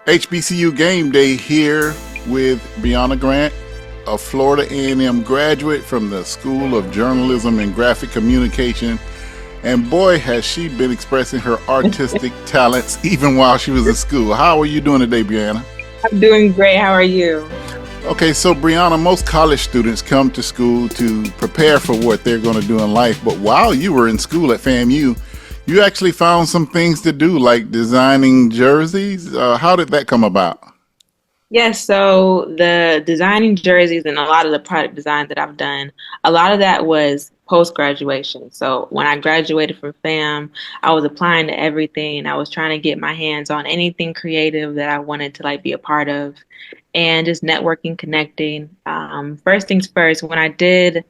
HBCU Game Day here with Brianna Grant, a Florida A&M graduate from the School of Journalism and Graphic Communication. And boy, has she been expressing her artistic talents even while she was in school. How are you doing today, Brianna? I'm doing great. How are you? Okay, so Brianna, most college students come to school to prepare for what they're going to do in life. But while you were in school at FAMU, you actually found some things to do, like designing jerseys. How did that come about? Yes, so the designing jerseys and a lot of the product design that I've done, a lot of that was post graduation. So when I graduated from FAM, I was applying to everything. I was trying to get my hands on anything creative that I wanted to be a part of, and just networking, connecting. First things first, when I did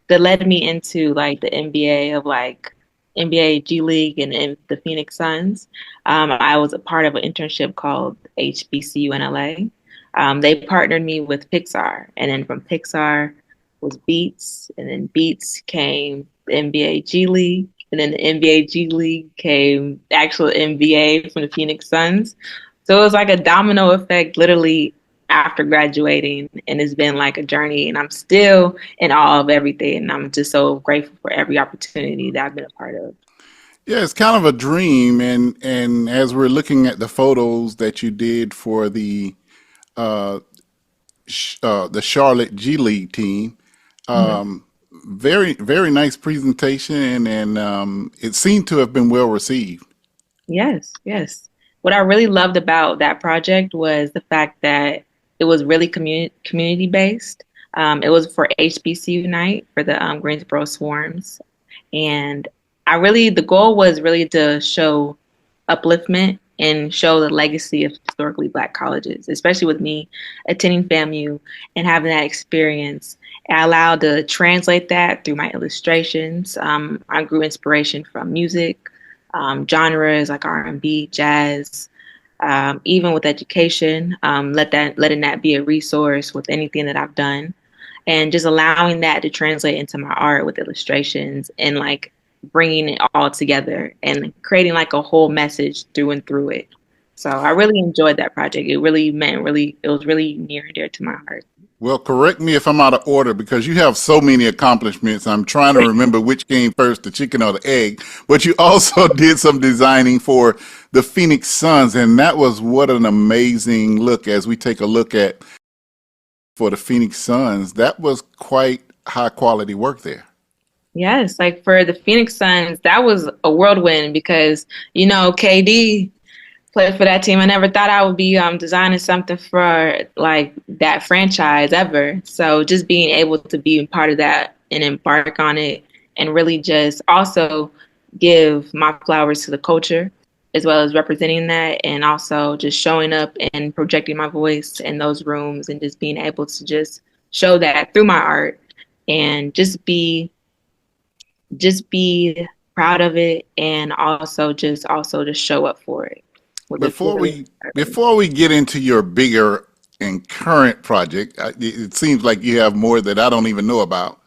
that led me into the NBA of NBA G League and the Phoenix Suns. I was a part of an internship called HBCU in LA. They partnered me with Pixar, and then from Pixar was Beats, and then Beats came the NBA G League, and then the NBA G League came the actual NBA from the Phoenix Suns. So it was like a domino effect, literally after graduating, and it's been like a journey, and I'm still in awe of everything, and I'm just so grateful for every opportunity that I've been a part of. Yeah, it's kind of a dream, and as we're looking at the photos that you did for uh, the Charlotte G League team, Mhm. um, very nice presentation, and it seemed to have been well received. Yes, yes. What I really loved about that project was the fact that it was really community based. It was for HBCU night for the Greensboro Swarms, and the goal was really to show upliftment and show the legacy of historically Black colleges, especially with me attending FAMU and having that experience. I allowed to translate that through my illustrations. I grew inspiration from music, genres like R&B, jazz, even with education. Letting that be a resource with anything that I've done, and just allowing that to translate into my art with illustrations and bringing it all together and creating a whole message through and through it. So I really enjoyed that project. It was really near and dear to my heart. Well, correct me if I'm out of order because you have so many accomplishments. I'm trying to remember which came first, the chicken or the egg. But you also did some designing for the Phoenix Suns, and that was what an amazing look as we take a look at for the Phoenix Suns. That was quite high quality work there. Yes, like for the Phoenix Suns, that was a whirlwind because, KD played for that team. I never thought I would be designing something for that franchise ever. So just being able to be a part of that and embark on it and really just also give my flowers to the culture as well as representing that and also just showing up and projecting my voice in those rooms and just being able to just show that through my art and just be proud of it and also just show up for it. Before we before we get into your bigger and current project, it seems like you have more that I don't even know about.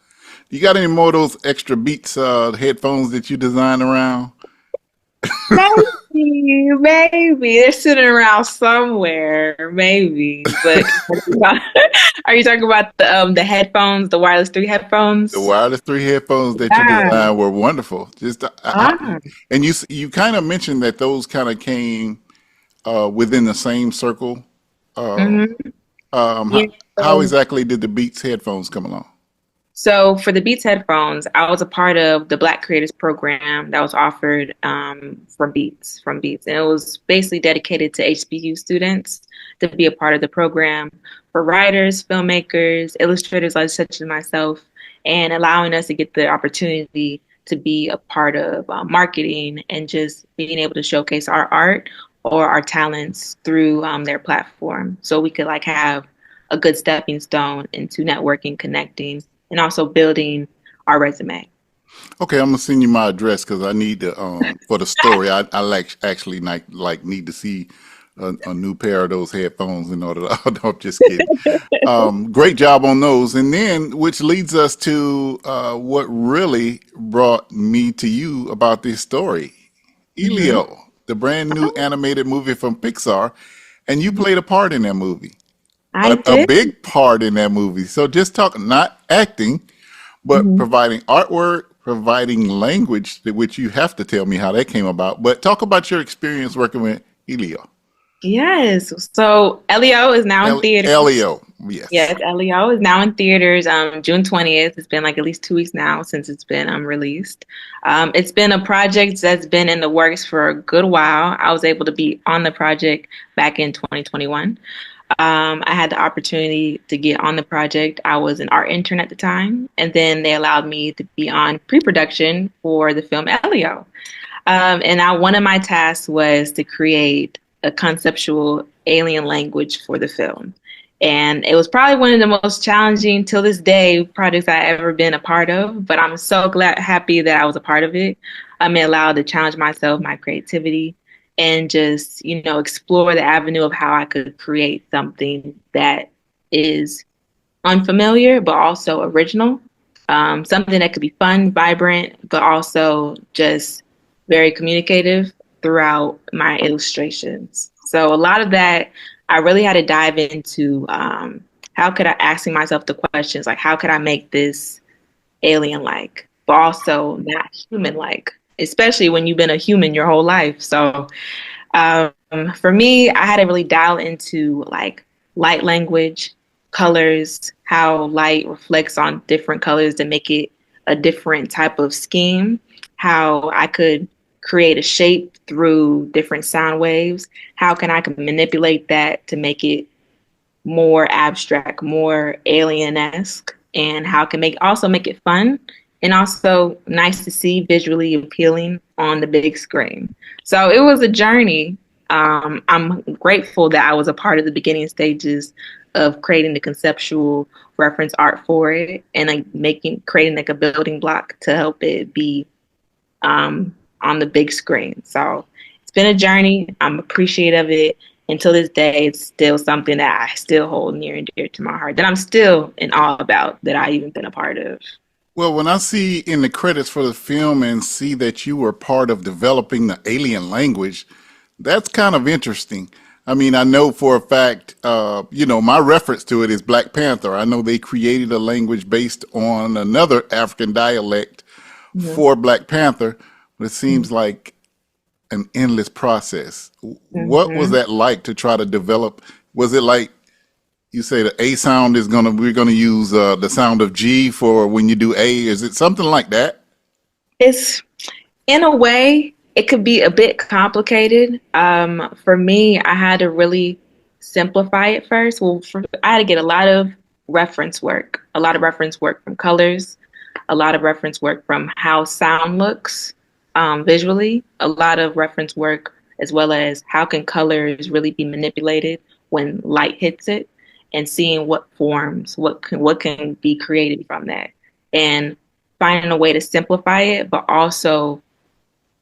You got any more of those extra Beats headphones that you design around? Maybe they're sitting around somewhere, maybe. But are you talking about the headphones, the wireless three The headphones? wireless three headphones that you Yeah. designed were wonderful. Just Ah. and you kind of mentioned that those kind of came within the same circle. Uh, Hmm. um, Yeah. how, how exactly did the Beats headphones come along? So for the Beats headphones, I was a part of the Black Creators Program that was offered from Beats, and it was basically dedicated to HBCU students to be a part of the program for writers, filmmakers, illustrators like such as myself, and allowing us to get the opportunity to be a part of marketing and just being able to showcase our art or our talents through their platform, so we could have a good stepping stone into networking, connecting, and also building our resume. Okay, I'm gonna send you my address because I need to for the story. I actually like need to see a new pair of those headphones in order to. I'm just kidding. Great job on those, and then which leads us to what really brought me to you about this story, Hmm. Elio, the brand new animated movie from Pixar. And you played a part in that movie, I a did. big part in that movie. So just talk, not acting, but Mhm. providing artwork, providing language, which you have to tell me how that came about. But talk about your experience working with Elio. Yes. So Elio is now in theater. Elio, yes. Yes, Elio is now in theaters. June 20th. It's been like at least 2 weeks now since it's been released. It's been a project that's been in the works for a good while. I was able to be on the project back in 2021. I had the opportunity to get on the project. I was an art intern at the time, and then they allowed me to be on pre-production for the film Elio. One of my tasks was to create a conceptual alien language for the film. And it was probably one of the most challenging till this day projects I've ever been a part of. But I'm so happy that I was a part of it. I'm allowed to challenge myself, my creativity, and just, explore the avenue of how I could create something that is unfamiliar, but also original. Something that could be fun, vibrant, but also just very communicative throughout my illustrations. So a lot of that, I really had to dive into how could I asking myself the questions like, how could I make this alien-like, but also not human-like, especially when you've been a human your whole life. So um, for me, I had to really dial into like light language, colors, how light reflects on different colors to make it a different type of scheme, how I could create a shape through different sound waves, how can I manipulate that to make it more abstract, more alien-esque, and how can make it fun and also nice to see, visually appealing on the big screen. So it was a journey. I'm grateful that I was a part of the beginning stages of creating the conceptual reference art for it and like creating like a building block to help it be on the big screen. So it's been a journey. I'm appreciative of it. Until this day, it's still something that I still hold near and dear to my heart, that I'm still in awe about, that I even been a part of. Well, when I see in the credits for the film and see that you were part of developing the alien language, that's kind of interesting. I mean, I know for a fact, my reference to it is Black Panther. I know they created a language based on another African dialect Mm-hmm. for Black Panther, but it seems Mm-hmm. like an endless process. What was Mm-hmm. that like to try to develop? Was it like you say the A sound is we're gonna use the sound of G for when you do A? Is it something like that? It's in a way, it could be a bit complicated. For me, I had to really simplify it first. I had to get a lot of reference work from colors, a lot of reference work from how sound looks visually, a lot of reference work as well as how can colors really be manipulated when light hits it, and seeing what forms, what can be created from that, and finding a way to simplify it, but also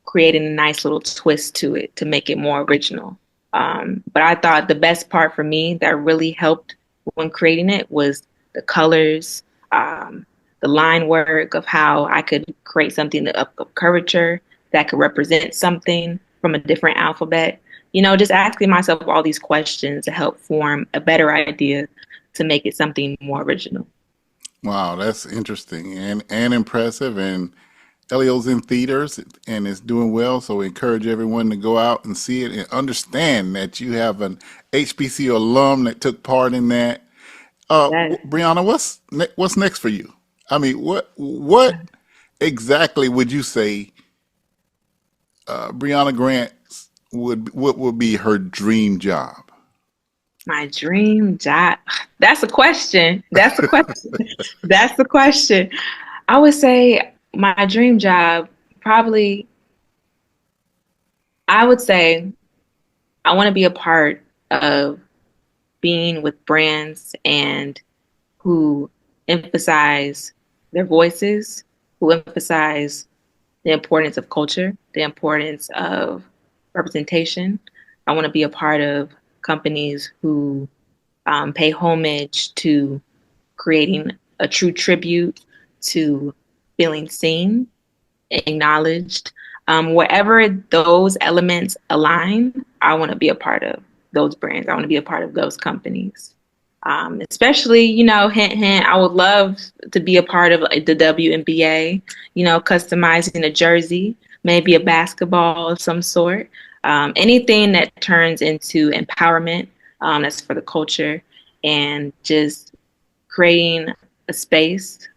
creating a nice little twist to it to make it more original. But I thought the best part for me that really helped when creating it was the colors, the line work of how I could create something of curvature that could represent something from a different alphabet. Just asking myself all these questions to help form a better idea to make it something more original. Wow, that's interesting and impressive. And Elio's in theaters and is doing well. So we encourage everyone to go out and see it and understand that you have an HBCU alum that took part in that. That Brianna, what's next for you? I mean, what exactly would you say Brianna Grant what would be her dream job? My dream job. That's a question. That's a question. That's the question. I would say my dream job probably, I would say I want to be a part of being with brands and who emphasize their voices, who emphasize the importance of culture, the importance of representation. I want to be a part of companies who pay homage to creating a true tribute to feeling seen, acknowledged. Wherever those elements align, I want to be a part of those brands. I want to be a part of those companies. Especially, you know, hint, hint, I would love to be a part of like, the WNBA, you know, customizing a jersey, maybe a basketball of some sort. Anything that turns into empowerment, that's for the culture, and just creating a space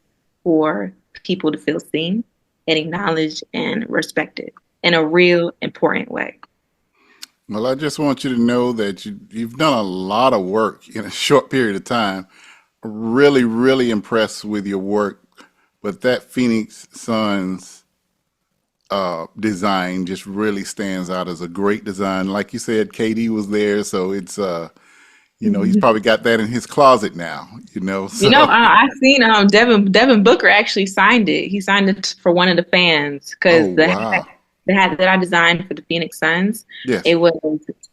for people to feel seen and acknowledged and respected in a real important way. Well, I just want you to know that you've done a lot of work in a short period of time. Really, really impressed with your work. But that Phoenix Suns design just really stands out as a great design. Like you said, KD was there, so it's you know, he's probably got that in his closet now. You know, You know, so I seen Devin Booker actually signed it. He signed it for one of the fans oh because wow, the hat that I designed for the Phoenix Suns, yes, it was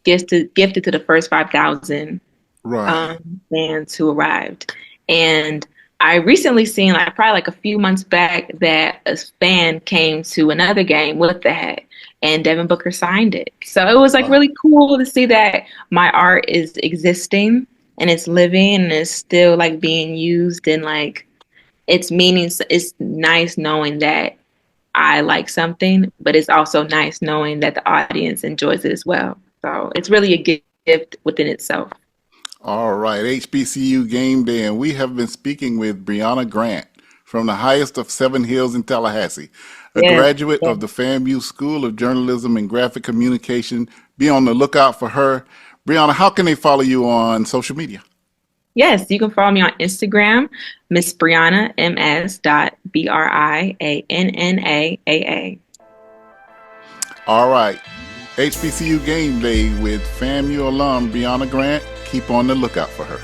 gifted to the first 5,000 right. fans who arrived. And I recently seen, like probably like a few months back, that a fan came to another game with the hat, and Devin Booker signed it. So it was like Wow. really cool to see that my art is existing and it's living and it's still like being used, and like it's meaning. It's nice knowing that I like something, but it's also nice knowing that the audience enjoys it as well. So it's really a gift within itself. All right, HBCU Game Day, and we have been speaking with Brianna Grant from the highest of Seven Hills in Tallahassee, a Yes. graduate of the FAMU School of Journalism and Graphic Communication. Be on the lookout for her. Brianna, how can they follow you on social media? Yes, you can follow me on Instagram, Miss Brianna, MS.BRIANNAAA. All right, HBCU Game Day with FAMU alum Brianna Grant. Keep on the lookout for her.